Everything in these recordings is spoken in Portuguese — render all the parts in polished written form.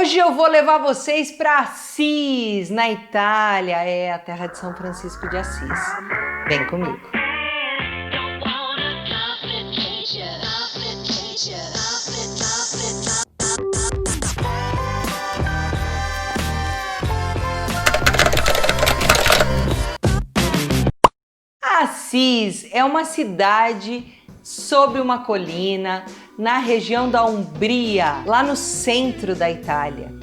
Hoje eu vou levar vocês para Assis, na Itália, a terra de São Francisco de Assis. Vem comigo. Assis é uma cidade sobre uma colina, na região da Umbria, lá no centro da Itália.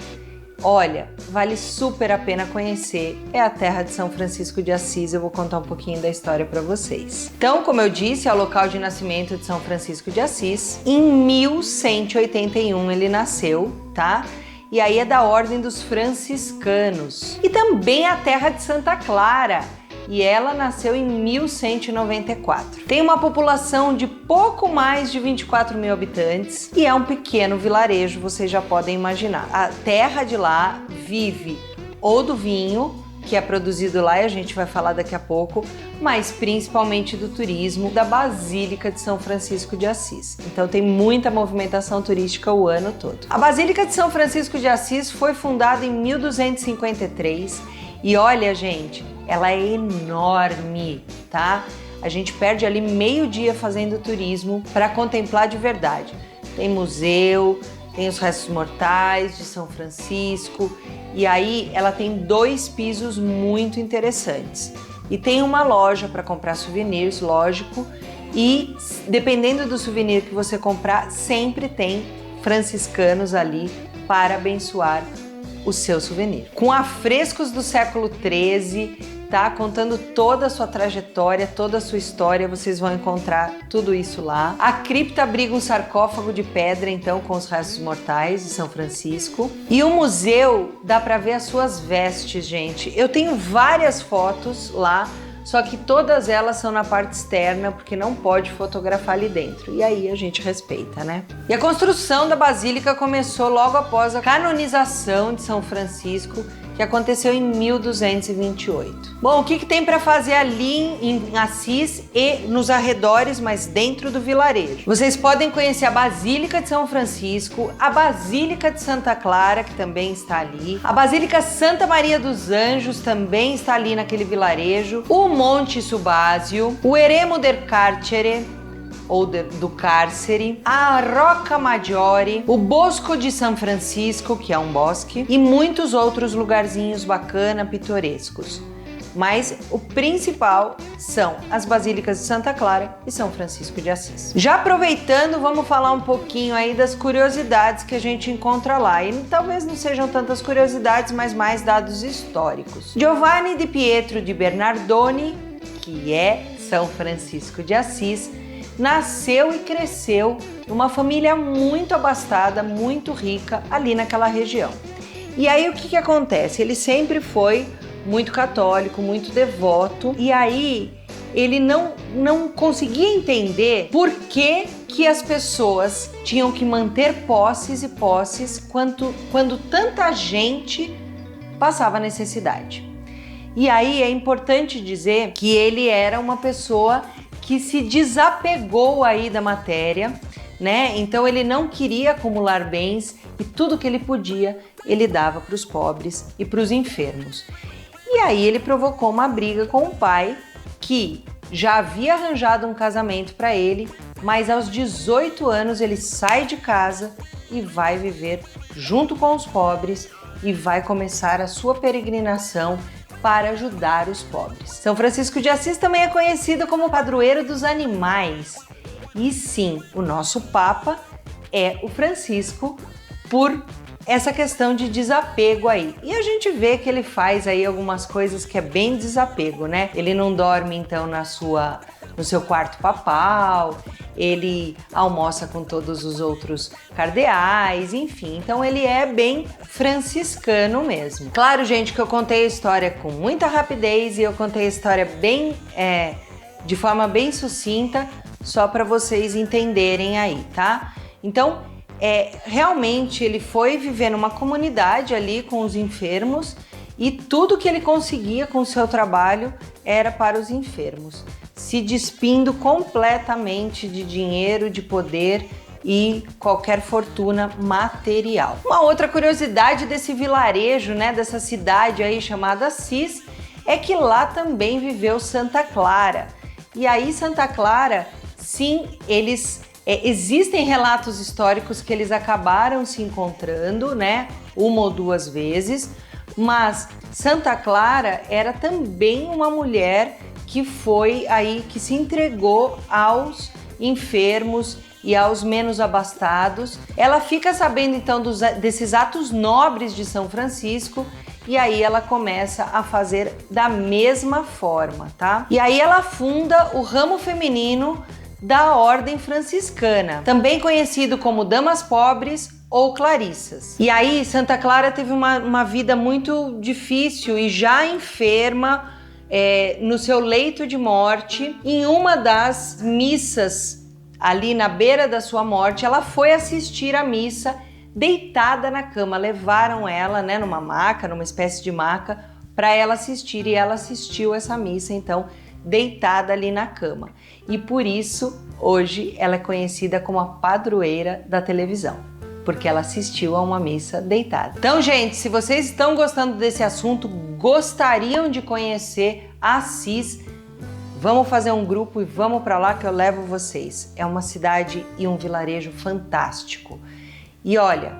Olha, vale super a pena conhecer, é a terra de São Francisco de Assis. Eu vou contar um pouquinho da história para vocês. Então, como eu disse, é o local de nascimento de São Francisco de Assis. Em 1181 ele nasceu, tá? E aí é da ordem dos franciscanos. E também é a terra de Santa Clara, e ela nasceu em 1194. Tem uma população de pouco mais de 24 mil habitantes e é um pequeno vilarejo, vocês já podem imaginar. A terra de lá vive ou do vinho, que é produzido lá e a gente vai falar daqui a pouco, mas principalmente do turismo, da Basílica de São Francisco de Assis. Então tem muita movimentação turística o ano todo. A Basílica de São Francisco de Assis foi fundada em 1253 e olha, gente, ela é enorme, tá? A gente perde ali meio dia fazendo turismo para contemplar de verdade. Tem museu, tem os restos mortais de São Francisco e aí ela tem 2 pisos muito interessantes. E tem uma loja para comprar souvenirs, lógico, e dependendo do souvenir que você comprar, sempre tem franciscanos ali para abençoar o seu souvenir. Com afrescos do século XIII, tá? Contando toda a sua trajetória, toda a sua história, vocês vão encontrar tudo isso lá. A cripta abriga um sarcófago de pedra, então, com os restos mortais de São Francisco. E o museu dá para ver as suas vestes, gente. Eu tenho várias fotos lá, só que todas elas são na parte externa, porque não pode fotografar ali dentro. E aí a gente respeita, né? E a construção da Basílica começou logo após a canonização de São Francisco, que aconteceu em 1228. Bom, o que tem para fazer ali em Assis e nos arredores, mas dentro do vilarejo? Vocês podem conhecer a Basílica de São Francisco, a Basílica de Santa Clara, que também está ali, a Basílica Santa Maria dos Anjos também está ali naquele vilarejo, o Monte Subásio, o Eremo del Carcere, ou do cárcere, a Rocca Maggiore, o Bosco de São Francisco, que é um bosque, e muitos outros lugarzinhos bacana, pitorescos. Mas o principal são as Basílicas de Santa Clara e São Francisco de Assis. Já aproveitando, vamos falar um pouquinho aí das curiosidades que a gente encontra lá. E talvez não sejam tantas curiosidades, mas mais dados históricos. Giovanni di Pietro di Bernardoni, que é São Francisco de Assis, nasceu e cresceu numa família muito abastada, muito rica ali naquela região. E aí o que acontece? Ele sempre foi muito católico, muito devoto, e aí ele não conseguia entender por que as pessoas tinham que manter posses e posses quando tanta gente passava necessidade. E aí é importante dizer que ele era uma pessoa que se desapegou aí da matéria, né? Então ele não queria acumular bens e tudo que ele podia ele dava para os pobres e para os enfermos. E aí ele provocou uma briga com o pai, que já havia arranjado um casamento para ele, mas aos 18 anos ele sai de casa e vai viver junto com os pobres e vai começar a sua peregrinação para ajudar os pobres. São Francisco de Assis também é conhecido como padroeiro dos animais. E sim, o nosso Papa é o Francisco por essa questão de desapego aí. E a gente vê que ele faz aí algumas coisas que é bem desapego, né? Ele não dorme então no seu quarto papal, ele almoça com todos os outros cardeais, enfim. Então ele é bem franciscano mesmo. Claro, gente, que eu contei a história com muita rapidez e eu contei a história de forma bem sucinta, só para vocês entenderem aí, tá? Então, realmente ele foi viver numa comunidade ali com os enfermos e tudo que ele conseguia com o seu trabalho era para os enfermos, se despindo completamente de dinheiro, de poder e qualquer fortuna material. Uma outra curiosidade desse vilarejo, né, dessa cidade aí chamada Assis, é que lá também viveu Santa Clara. E aí Santa Clara, sim, existem relatos históricos que eles acabaram se encontrando, né, uma ou duas vezes, mas Santa Clara era também uma mulher que que se entregou aos enfermos e aos menos abastados. Ela fica sabendo então desses atos nobres de São Francisco e aí ela começa a fazer da mesma forma, tá? E aí ela funda o ramo feminino da Ordem Franciscana, também conhecido como Damas Pobres ou Clarissas. E aí Santa Clara teve uma vida muito difícil e já enferma, no seu leito de morte. Em uma das missas ali na beira da sua morte, ela foi assistir a missa deitada na cama. Levaram ela, né, numa maca, numa espécie de maca, para ela assistir, e ela assistiu essa missa, então, deitada ali na cama. E por isso, hoje, ela é conhecida como a padroeira da televisão, porque ela assistiu a uma missa deitada. Então, gente, se vocês estão gostando desse assunto, gostariam de conhecer Assis, vamos fazer um grupo e vamos para lá que eu levo vocês. É uma cidade e um vilarejo fantástico. E olha,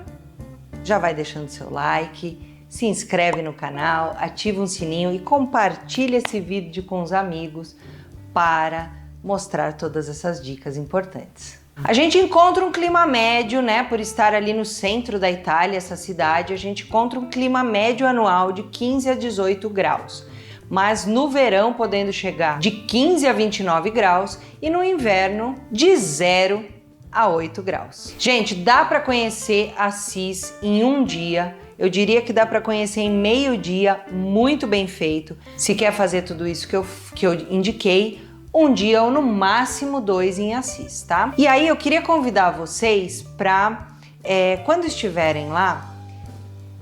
já vai deixando seu like, se inscreve no canal, ativa um sininho e compartilha esse vídeo com os amigos para mostrar todas essas dicas importantes. A gente encontra um clima médio, né? Por estar ali no centro da Itália, essa cidade, a gente encontra um clima médio anual de 15 a 18 graus. Mas no verão podendo chegar de 15 a 29 graus e no inverno de 0 a 8 graus. Gente, dá para conhecer Assis em um dia. Eu diria que dá para conhecer em meio dia, muito bem feito. Se quer fazer tudo isso que eu indiquei, um dia ou no máximo 2 em Assis, tá? E aí eu queria convidar vocês para, quando estiverem lá,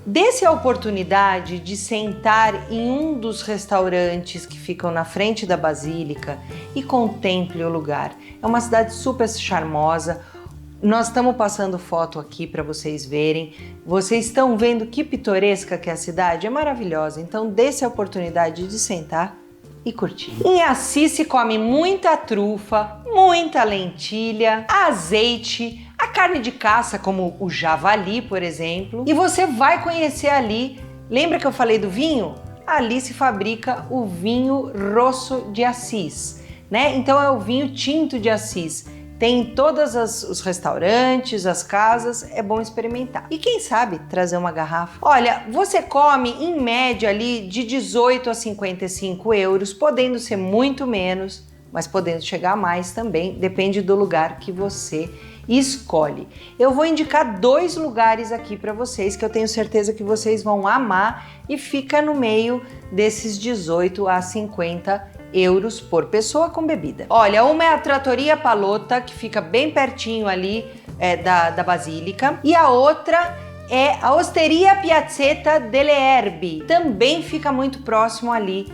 dê-se a oportunidade de sentar em um dos restaurantes que ficam na frente da Basílica e contemple o lugar. É uma cidade super charmosa. Nós estamos passando foto aqui para vocês verem. Vocês estão vendo que pitoresca que é a cidade? É maravilhosa. Então dê-se a oportunidade de sentar e curtir. Em Assis se come muita trufa, muita lentilha, azeite, a carne de caça, como o javali, por exemplo. E você vai conhecer ali, lembra que eu falei do vinho? Ali se fabrica o vinho Rosso de Assis, né? Então é o vinho tinto de Assis. Tem em todos os restaurantes, as casas, é bom experimentar. E quem sabe trazer uma garrafa? Olha, você come em média ali de 18 a 55 euros, podendo ser muito menos, mas podendo chegar a mais também, depende do lugar que você escolhe. Eu vou indicar 2 lugares aqui para vocês que eu tenho certeza que vocês vão amar e fica no meio desses 18 a 50 euros por pessoa com bebida. Olha, uma é a Trattoria Pallotta, que fica bem pertinho ali da Basílica, e a outra é a Osteria Piazzetta delle Erbe, também fica muito próximo ali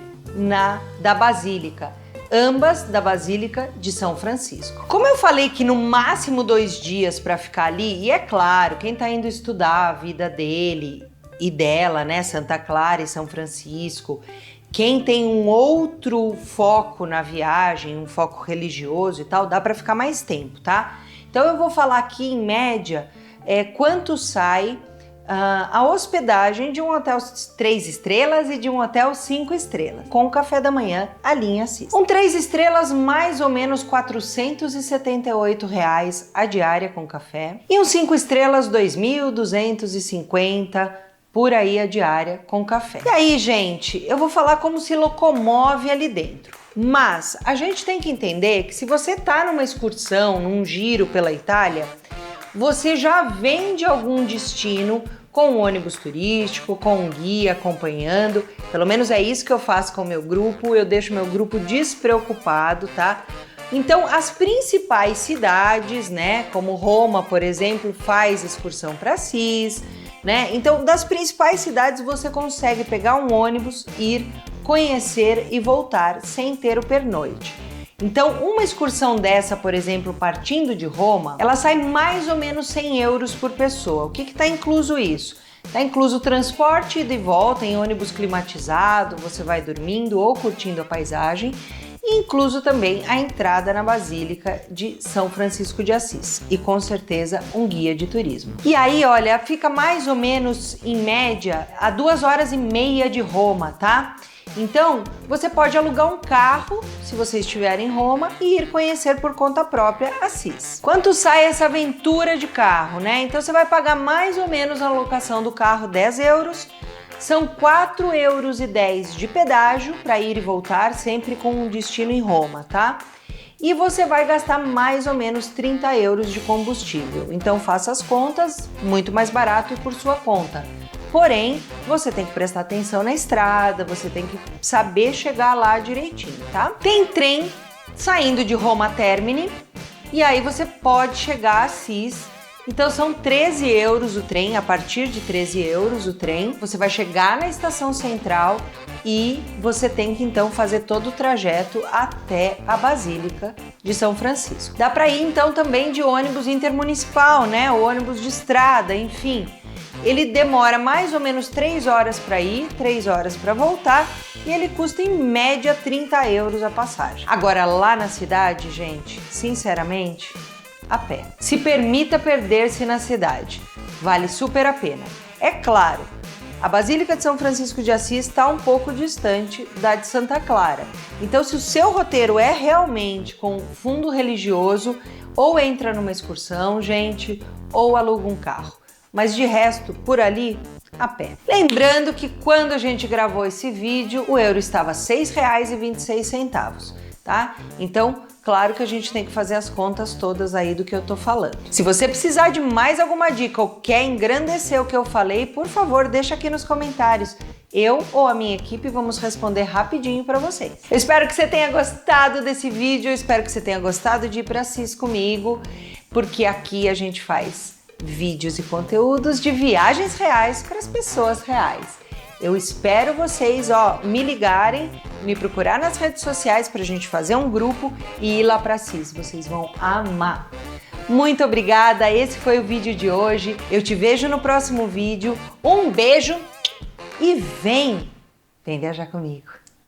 da Basílica. Ambas da Basílica de São Francisco. Como eu falei que no máximo 2 dias para ficar ali, e é claro, quem está indo estudar a vida dele e dela, né, Santa Clara e São Francisco, quem tem um outro foco na viagem, um foco religioso e tal, dá para ficar mais tempo, tá? Então eu vou falar aqui em média quanto sai a hospedagem de um hotel 3 estrelas e de um hotel 5 estrelas, com o café da manhã ali em Assis. Um 3 estrelas, mais ou menos R$ 478 a diária com café. E um 5 estrelas, R$ 2.250 por aí a diária com café. E aí, gente, eu vou falar como se locomove ali dentro. Mas a gente tem que entender que se você tá numa excursão, num giro pela Itália, você já vem de algum destino com um ônibus turístico, com um guia acompanhando. Pelo menos é isso que eu faço com o meu grupo, eu deixo meu grupo despreocupado, tá? Então, as principais cidades, né, como Roma, por exemplo, faz excursão para Assis, né? Então, das principais cidades você consegue pegar um ônibus, ir, conhecer e voltar sem ter o pernoite. Então, uma excursão dessa, por exemplo, partindo de Roma, ela sai mais ou menos 100 euros por pessoa. O que está incluso isso? Está incluso o transporte ida e volta em ônibus climatizado, você vai dormindo ou curtindo a paisagem, e incluso também a entrada na Basílica de São Francisco de Assis e com certeza um guia de turismo. E aí, olha, fica mais ou menos em média a 2h30 de Roma, tá? Então, você pode alugar um carro, se você estiver em Roma, e ir conhecer por conta própria Assis. Quanto sai essa aventura de carro, né? Então, você vai pagar mais ou menos a locação do carro 10 euros, são 4,10 euros de pedágio para ir e voltar, sempre com um destino em Roma, tá? E você vai gastar mais ou menos 30 euros de combustível. Então, faça as contas, muito mais barato e por sua conta. Porém, você tem que prestar atenção na estrada, você tem que saber chegar lá direitinho, tá? Tem trem saindo de Roma Termini e aí você pode chegar a Assis. Então são 13 euros o trem, a partir de 13 euros o trem. Você vai chegar na estação central e você tem que então fazer todo o trajeto até a Basílica de São Francisco. Dá para ir então também de ônibus intermunicipal, né? O ônibus de estrada, enfim. Ele demora mais ou menos 3 horas para ir, 3 horas para voltar e ele custa em média 30 euros a passagem. Agora lá na cidade, gente, sinceramente, a pé. Se permita perder-se na cidade, vale super a pena. É claro, a Basílica de São Francisco de Assis está um pouco distante da de Santa Clara. Então, se o seu roteiro é realmente com fundo religioso, ou entra numa excursão, gente, ou aluga um carro. Mas de resto, por ali, a pé. Lembrando que quando a gente gravou esse vídeo, o euro estava R$ 6,26, tá? Então, claro que a gente tem que fazer as contas todas aí do que eu tô falando. Se você precisar de mais alguma dica ou quer engrandecer o que eu falei, por favor, deixa aqui nos comentários. Eu ou a minha equipe vamos responder rapidinho para vocês. Eu espero que você tenha gostado desse vídeo, eu espero que você tenha gostado de ir para Assis comigo, porque aqui a gente faz vídeos e conteúdos de viagens reais para as pessoas reais. Eu espero vocês, me ligarem, me procurar nas redes sociais para a gente fazer um grupo e ir lá para Assis. Vocês vão amar. Muito obrigada, esse foi o vídeo de hoje. Eu te vejo no próximo vídeo. Um beijo e vem viajar comigo.